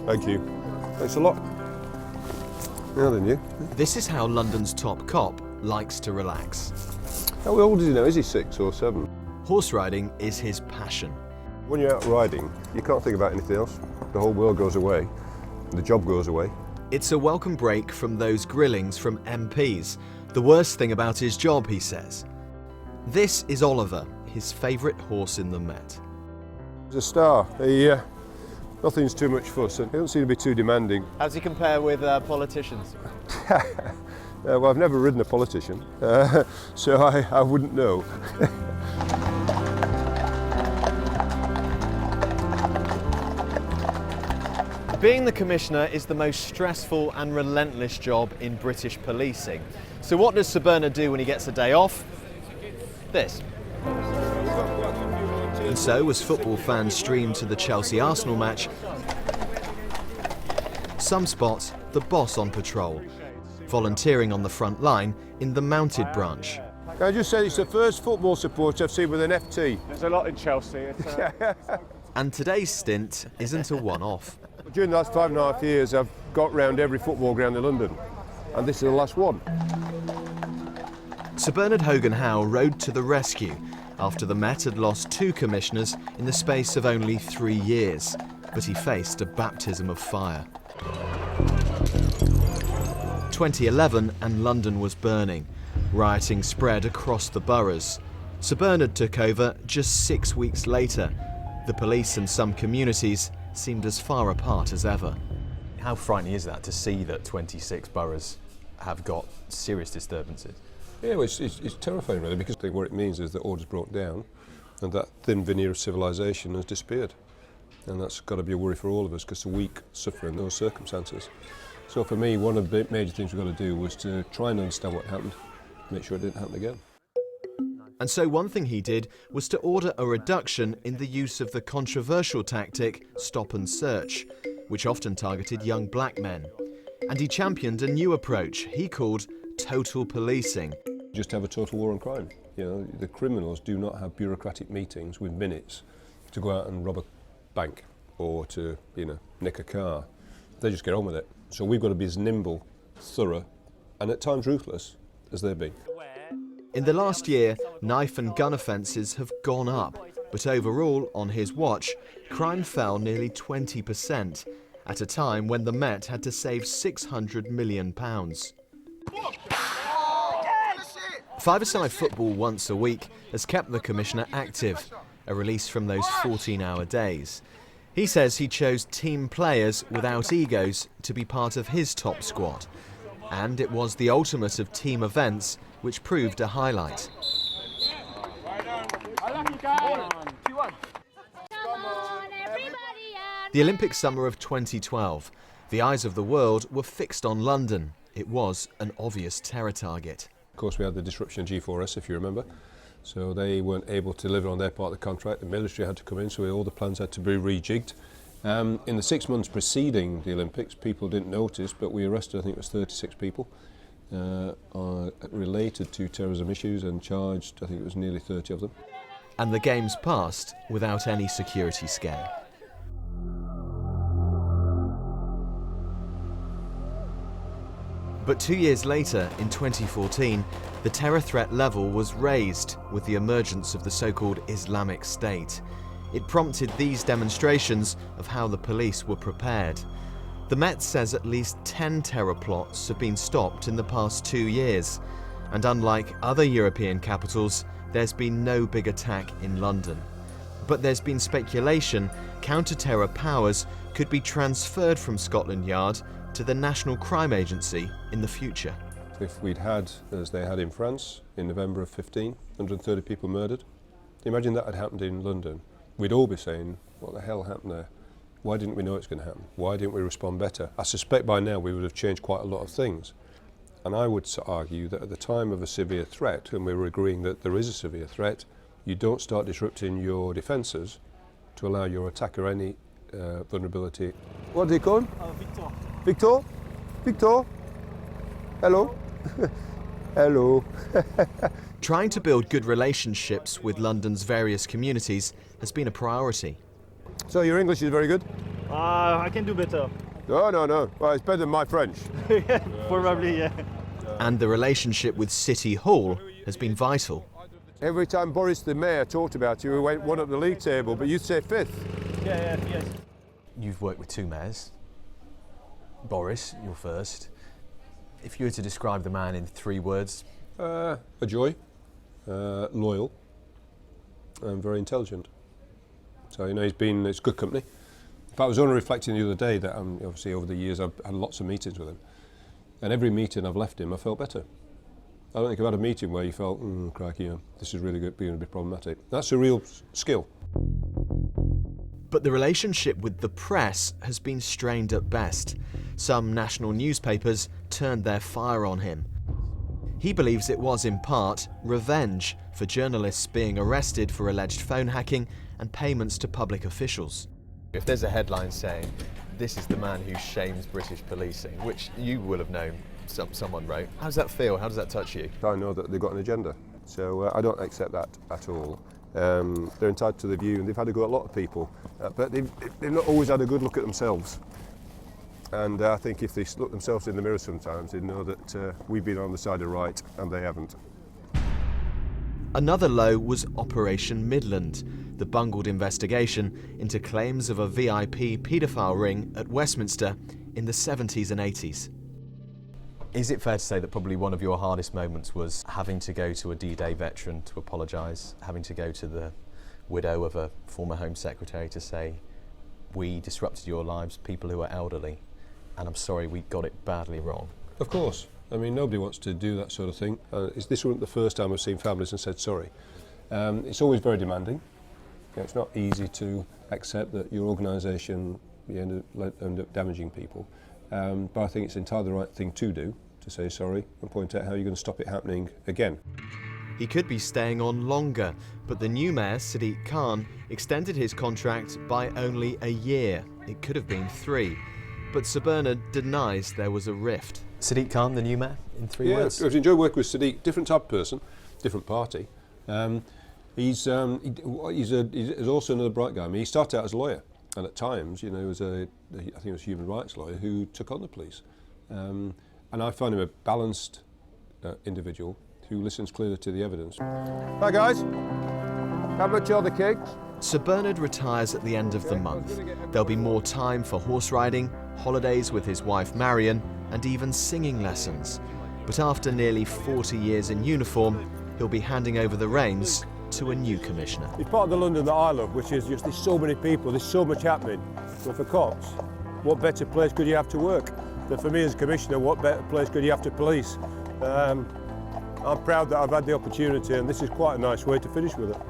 Thank you. Thanks a lot. Yeah, then you. This is how London's top cop likes to relax. How old is he now? Is he 6 or 7? Horse riding is his passion. When you're out riding, you can't think about anything else. The whole world goes away. The job goes away. It's a welcome break from those grillings from MPs. The worst thing about his job, he says. This is Oliver, his favourite horse in the Met. He's a star. Nothing's too much fuss. He doesn't seem to be too demanding. How does he compare with politicians? Well, I've never ridden a politician, so I wouldn't know. Being the commissioner is the most stressful and relentless job in British policing. So what does Sir Bernard do when he gets a day off? This. And so, as football fans stream to the Chelsea-Arsenal match, some spot the boss on patrol, volunteering on the front line in the mounted branch. Can I just say it's the first football supporter I've seen with an FT. There's a lot in Chelsea. And today's stint isn't a one-off. During the last 5.5 years, I've got round every football ground in London, and this is the last one. Sir Bernard Hogan-Howe rode to the rescue after the Met had lost 2 commissioners in the space of only 3 years, but he faced a baptism of fire. 2011 and London was burning. Rioting spread across the boroughs. Sir Bernard took over just 6 weeks later. The police and some communities seemed as far apart as ever. How frightening is that to see that 26 boroughs have got serious disturbances? Yeah, well, it's terrifying really, because I think what it means is that order's broken down and that thin veneer of civilization has disappeared. And that's got to be a worry for all of us, because the weak suffer in those circumstances. So for me, one of the major things we've got to do was to try and understand what happened, make sure it didn't happen again. And so one thing he did was to order a reduction in the use of the controversial tactic stop and search, which often targeted young black men. And he championed a new approach he called total policing. Just have a total war on crime. You know, the criminals do not have bureaucratic meetings with minutes to go out and rob a bank or to, nick a car. They just get on with it. So we've got to be as nimble, thorough, and at times ruthless as they've been. In the last year, knife and gun offences have gone up, but overall, on his watch, crime fell nearly 20%, at a time when the Met had to save £600 million. Five-a-side football once a week has kept the Commissioner active, a release from those 14-hour days. He says he chose team players without egos to be part of his top squad. And it was the ultimate of team events which proved a highlight. The Olympic summer of 2012. The eyes of the world were fixed on London. It was an obvious terror target. Of course, we had the disruption of G4S, if you remember. So they weren't able to deliver on their part of the contract. The military had to come in, so all the plans had to be rejigged. In the 6 months preceding the Olympics, people didn't notice, but we arrested, I think it was 36 people related to terrorism issues and charged, I think it was nearly 30 of them. And the games passed without any security scare. But 2 years later, in 2014, the terror threat level was raised with the emergence of the so-called Islamic State. It prompted these demonstrations of how the police were prepared. The Met says at least 10 terror plots have been stopped in the past 2 years. And unlike other European capitals, there's been no big attack in London. But there's been speculation counter-terror powers could be transferred from Scotland Yard to the National Crime Agency in the future. If we'd had, as they had in France in November of 15, 130 people murdered, imagine that had happened in London. We'd all be saying, what the hell happened there? Why didn't we know it's going to happen? Why didn't we respond better? I suspect by now we would have changed quite a lot of things. And I would argue that at the time of a severe threat, and we were agreeing that there is a severe threat, you don't start disrupting your defences to allow your attacker any vulnerability. What do they call him? Victor. Victor? Victor? Hello? Hello. Trying to build good relationships with London's various communities has been a priority. So your English is very good? I can do better. No. Well, it's better than my French. Yeah, probably, yeah. And the relationship with City Hall has been vital. Every time Boris the Mayor talked about you, we went one up the league table, but you'd say fifth. Yes. You've worked with two mayors. Boris, you're first. If you were to describe the man in 3 words. A joy, loyal, and very intelligent. So, it's good company. In fact, I was only reflecting the other day that obviously over the years I've had lots of meetings with him. And every meeting I've left him, I felt better. I don't think I've had a meeting where you felt, crikey, this is really going to be problematic. That's a real skill. But the relationship with the press has been strained at best. Some national newspapers turned their fire on him. He believes it was, in part, revenge for journalists being arrested for alleged phone hacking and payments to public officials. If there's a headline saying, "This is the man who shames British policing," which you will have known someone wrote, how does that feel? How does that touch you? I know that they've got an agenda, so I don't accept that at all. They're entitled to the view, and they've had a go at a lot of people, but they've not always had a good look at themselves. And I think if they look themselves in the mirror sometimes, they know that we've been on the side of right, and they haven't. Another low was Operation Midland, the bungled investigation into claims of a VIP paedophile ring at Westminster in the 70s and 80s. Is it fair to say that probably one of your hardest moments was having to go to a D-Day veteran to apologise, having to go to the widow of a former Home Secretary to say, "We disrupted your lives, people who are elderly, and I'm sorry we got it badly wrong"? Of course. I mean, nobody wants to do that sort of thing. This wasn't the first time I've seen families and said sorry. It's always very demanding. It's not easy to accept that your organisation end up damaging people. But I think it's entirely the right thing to do, to say sorry and point out how you're going to stop it happening again. He could be staying on longer, but the new mayor, Sadiq Khan, extended his contract by only a year. It could have been 3. But Sir Bernard denies there was a rift. Sadiq Khan, the new mayor, in 3 words? I've enjoyed working with Sadiq. Different type of person, different party. He's also another bright guy. I mean, he started out as a lawyer, and at times, he was I think he was a human rights lawyer who took on the police. And I find him a balanced individual who listens clearly to the evidence. Hi guys, how much are the cakes? Sir Bernard retires at the end of the month. There'll be more time for horse riding, holidays with his wife Marion, and even singing lessons. But after nearly 40 years in uniform, he'll be handing over the reins to a new commissioner. It's part of the London that I love, which is just there's so many people, there's so much happening. So for cops, what better place could you have to work? Than for me as commissioner, what better place could you have to police? I'm proud that I've had the opportunity, and this is quite a nice way to finish with it.